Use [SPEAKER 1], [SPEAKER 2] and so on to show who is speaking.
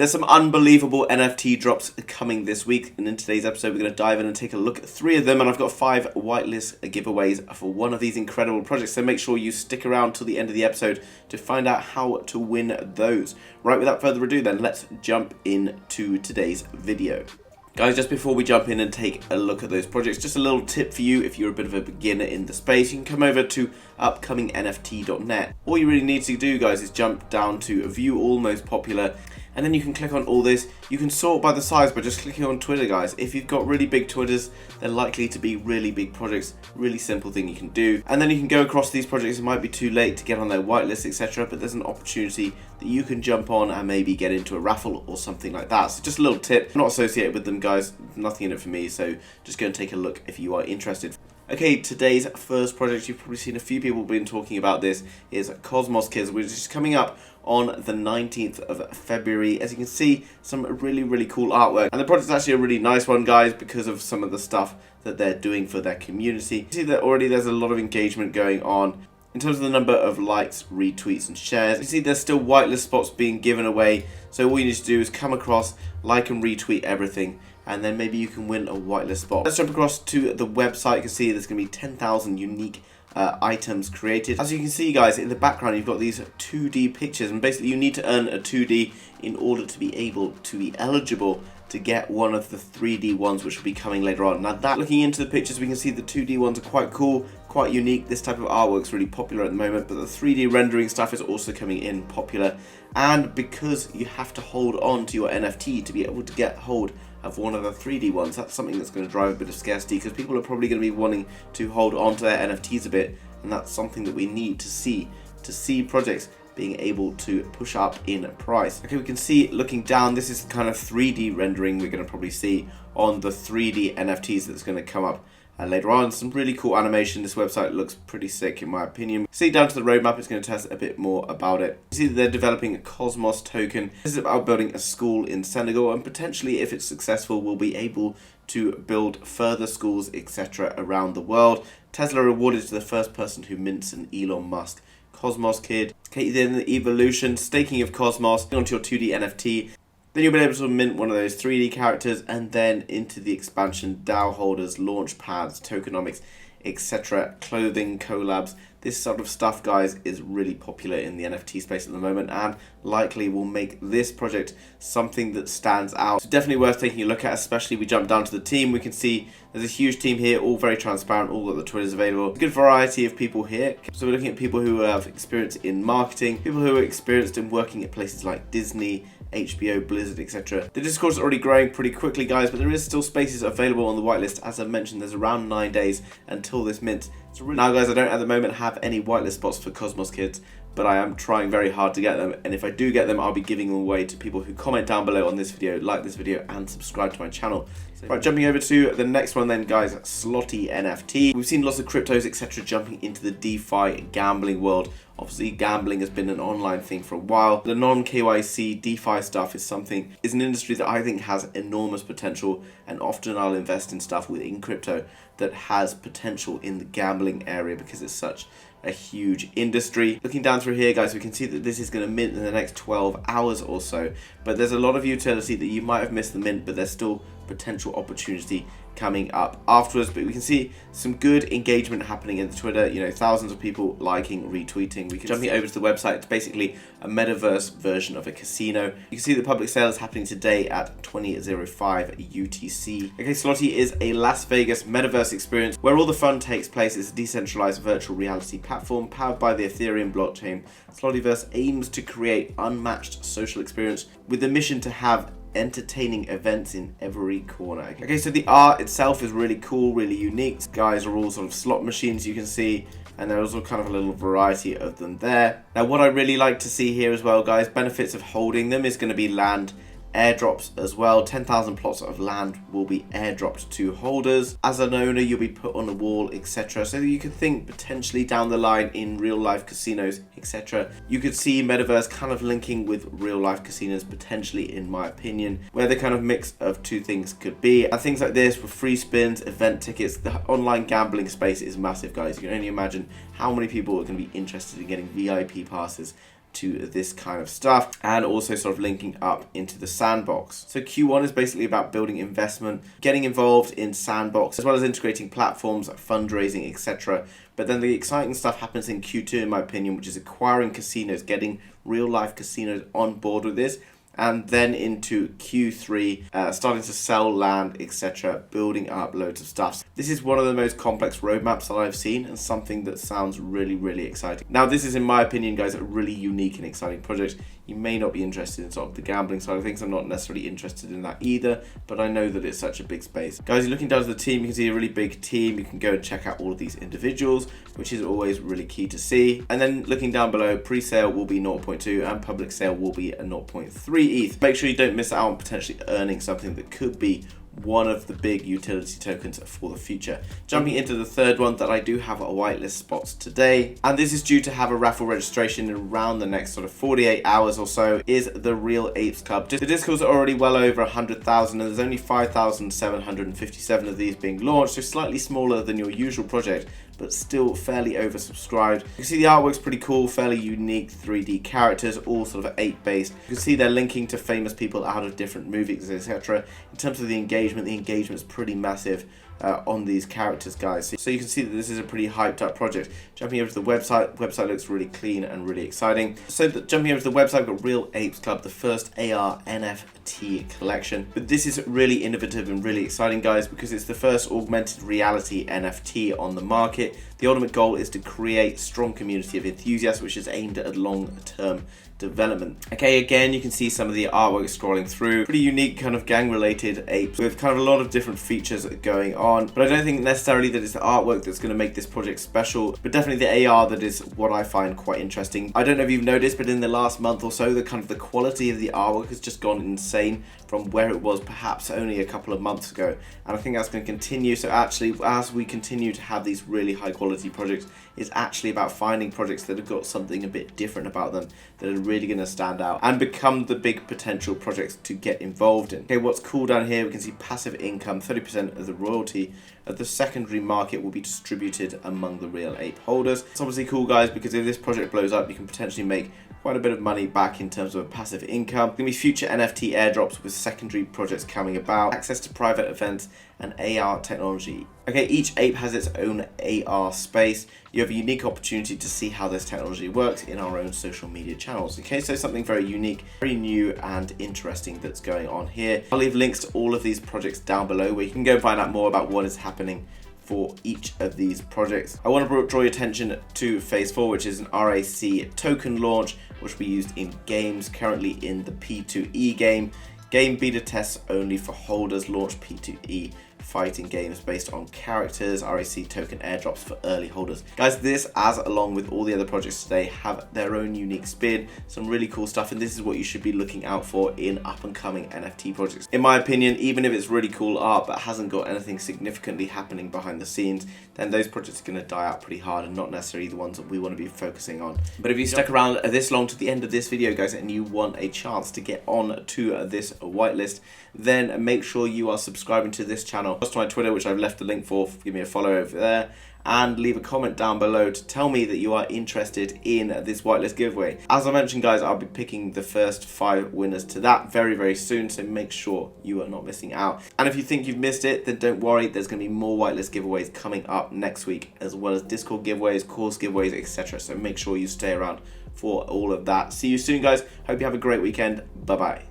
[SPEAKER 1] There's some unbelievable NFT drops coming this week, and in today's episode we're going to dive in and take a look at 3 of them, and I've got 5 whitelist giveaways for one of these incredible projects, so make sure you stick around till the end of the episode to find out how to win those. Right, without further ado then, let's jump into today's video. Guys, just before we jump in and take a look at those projects, just a little tip for you if you're a bit of a beginner in the space. You can come over to upcomingnft.net. All you really need to do, guys, is jump down to view all most popular, and then you can click on all this. You can sort by the size by just clicking on Twitter, guys. If you've got really big Twitters, they're likely to be really big projects. Really simple thing you can do. And then you can go across these projects. It might be too late to get on their whitelist, etc. But there's an opportunity that you can jump on and maybe get into a raffle or something like that. So just a little tip. I'm not associated with them, guys. Nothing in it for me. So just go and take a look if you are interested. Okay, today's first project, you've probably seen a few people been talking about this, is Cosmos Kidz, which is coming up on the 19th of February. As you can see, some really cool artwork. And the project's actually a really nice one, guys, because of some of the stuff that they're doing for their community. You see that already there's a lot of engagement going on. In terms of the number of likes, retweets, and shares, you see there's still whitelist spots being given away. So all you need to do is come across, like and retweet everything, and then maybe you can win a whitelist spot. Let's jump across to the website. You can see there's going to be 10,000 unique items created. As you can see, guys, in the background you've got these 2D pictures, and basically you need to earn a 2D in order to be able to be eligible to get one of the 3D ones, which will be coming later on. Now, looking into the pictures, we can see the 2D ones are quite cool, quite unique. This type of artwork's really popular at the moment, but the 3D rendering stuff is also coming in popular. And because you have to hold on to your NFT to be able to get hold of one of the 3D ones, that's something that's going to drive a bit of scarcity, because people are probably going to be wanting to hold on to their NFTs a bit, and that's something that we need to see projects being able to push up in price. Okay, we can see looking down, this is the kind of 3D rendering we're going to probably see on the 3D NFTs that's going to come up later on. Some really cool animation. This website looks pretty sick in my opinion. See down to the roadmap, it's going to tell us a bit more about it. You see that they're developing a Cosmos token. This is about building a school in Senegal, and potentially, if it's successful, we'll be able to build further schools, etc. around the world. Tesla rewarded to the first person who mints an Elon Musk Cosmos Kid. Okay, then the evolution, staking of Cosmos onto your 2D NFT. Then you'll be able to mint one of those 3D characters, and then into the expansion, DAO holders, launch pads, tokenomics, etc. Clothing, collabs. This sort of stuff, guys, is really popular in the NFT space at the moment, and likely will make this project something that stands out. So definitely worth taking a look at, especially we jump down to the team. We can see there's a huge team here, all very transparent, all got the Twitters available. A good variety of people here. So we're looking at people who have experience in marketing, people who are experienced in working at places like Disney, HBO, Blizzard, etc. The Discord's already growing pretty quickly, guys, but there is still spaces available on the whitelist. As I mentioned, there's around 9 days until this mint. So now, guys, I don't at the moment have any whitelist spots for Cosmos Kidz, but I am trying very hard to get them, and if I do get them, I'll be giving them away to people who comment down below on this video, like this video, and subscribe to my channel. So, right, jumping over to the next one then, guys, Slotty NFT. We've seen lots of cryptos, etc. jumping into the DeFi gambling world. Obviously, gambling has been an online thing for a while. The non-KYC DeFi stuff is an industry that I think has enormous potential, and often I'll invest in stuff within crypto that has potential in the gambling area because it's such a huge industry. Looking down through here, guys, we can see that this is going to mint in the next 12 hours or so, but there's a lot of utility that you might have missed the mint, but there's still potential opportunity coming up afterwards. But we can see some good engagement happening in the Twitter, you know, thousands of people liking, retweeting. We can jumping over to the website. It's basically a metaverse version of a casino. You can see the public sale is happening today at 20:05 UTC. Okay, Slotty is a Las Vegas metaverse experience where all the fun takes place. It's a decentralized virtual reality platform powered by the Ethereum blockchain. Slottyverse aims to create unmatched social experience with the mission to have entertaining events in every corner. Okay, so the art itself is really cool, really unique. These guys are all sort of slot machines, you can see, and there's all kind of a little variety of them there. Now, what I really like to see here as well, guys, benefits of holding them is going to be land airdrops as well. 10,000 plots of land will be airdropped to holders. As an owner, you'll be put on a wall, etc. So you could think potentially down the line in real life casinos, etc. You could see metaverse kind of linking with real life casinos potentially, in my opinion, where the kind of mix of two things could be. And things like this with free spins, event tickets, the online gambling space is massive, guys. You can only imagine how many people are going to be interested in getting VIP passes to this kind of stuff, and also sort of linking up into the sandbox. So Q1 is basically about building investment, getting involved in sandbox, as well as integrating platforms, fundraising, etc. But then the exciting stuff happens in Q2, in my opinion, which is acquiring casinos, getting real life casinos on board with this. And then into Q3, starting to sell land, etc., building up loads of stuff. This is one of the most complex roadmaps that I've seen, and something that sounds really, really exciting. Now, this is, in my opinion, guys, a really unique and exciting project. You may not be interested in sort of the gambling side of things. I'm not necessarily interested in that either, but I know that it's such a big space. Guys, you're looking down to the team, you can see a really big team. You can go and check out all of these individuals, which is always really key to see. And then looking down below, pre-sale will be 0.2 and public sale will be a 0.3 ETH. Make sure you don't miss out on potentially earning something that could be one of the big utility tokens for the future. Jumping into the third one, that I do have a whitelist spots today, and this is due to have a raffle registration in around the next sort of 48 hours or so, is the Real Apes Club. The discords are already well over 100,000 and there's only 5,757 of these being launched, so slightly smaller than your usual project, but still fairly oversubscribed. You can see the artwork's pretty cool, fairly unique 3D characters, all sort of ape based. You can see they're linking to famous people out of different movies, etc. In terms of the engagement's pretty massive on these characters, guys. So you can see that this is a pretty hyped up project. Jumping over to the website looks really clean and really exciting. So jumping over to the website, we've got Real Apes Club, the first AR NFT collection. But this is really innovative and really exciting, guys, because it's the first augmented reality NFT on the market. The ultimate goal is to create a strong community of enthusiasts, which is aimed at long-term development. Okay, again, you can see some of the artwork scrolling through. Pretty unique kind of gang-related apes with kind of a lot of different features going on. But I don't think necessarily that it's the artwork that's going to make this project special, but definitely the AR that is what I find quite interesting. I don't know if you've noticed, but in the last month or so, the quality of the artwork has just gone insane from where it was perhaps only a couple of months ago. And I think that's going to continue. So actually, as we continue to have these really high quality projects, it's actually about finding projects that have got something a bit different about them that are really going to stand out and become the big potential projects to get involved in. Okay, what's cool down here, we can see passive income, 30% of the royalty of the secondary market will be distributed among the Real Ape holders. It's obviously cool, guys, because if this project blows up, you can potentially make quite a bit of money back in terms of passive income. There's going to be future NFT airdrops with secondary projects coming about, access to private events, and AR technology. Okay, each ape has its own AR space. You have a unique opportunity to see how this technology works in our own social media channels. Okay, so something very unique, very new and interesting that's going on here. I'll leave links to all of these projects down below where you can go and find out more about what is happening for each of these projects. I want to draw your attention to phase 4, which is an RAC token launch, which will be used in games currently in the P2E game. Game beta tests only for holders, launch P2E fighting games based on characters, RAC token airdrops for early holders. Guys, this, as along with all the other projects today, have their own unique spin, some really cool stuff, and this is what you should be looking out for in up and coming NFT projects. In my opinion, even if it's really cool art but hasn't got anything significantly happening behind the scenes, then those projects are going to die out pretty hard and not necessarily the ones that we want to be focusing on. But if you stuck around this long to the end of this video, guys, and you want a chance to get on to this whitelist, then make sure you are subscribing to this channel. Just to my Twitter, which I've left the link for, give me a follow over there, and leave a comment down below to tell me that you are interested in this whitelist giveaway. As I mentioned, guys, I'll be picking the first 5 winners to that very, very soon, so make sure you are not missing out. And if you think you've missed it, then don't worry, there's going to be more whitelist giveaways coming up next week, as well as Discord giveaways, course giveaways, etc. So make sure you stay around for all of that. See you soon, guys. Hope you have a great weekend. Bye-bye.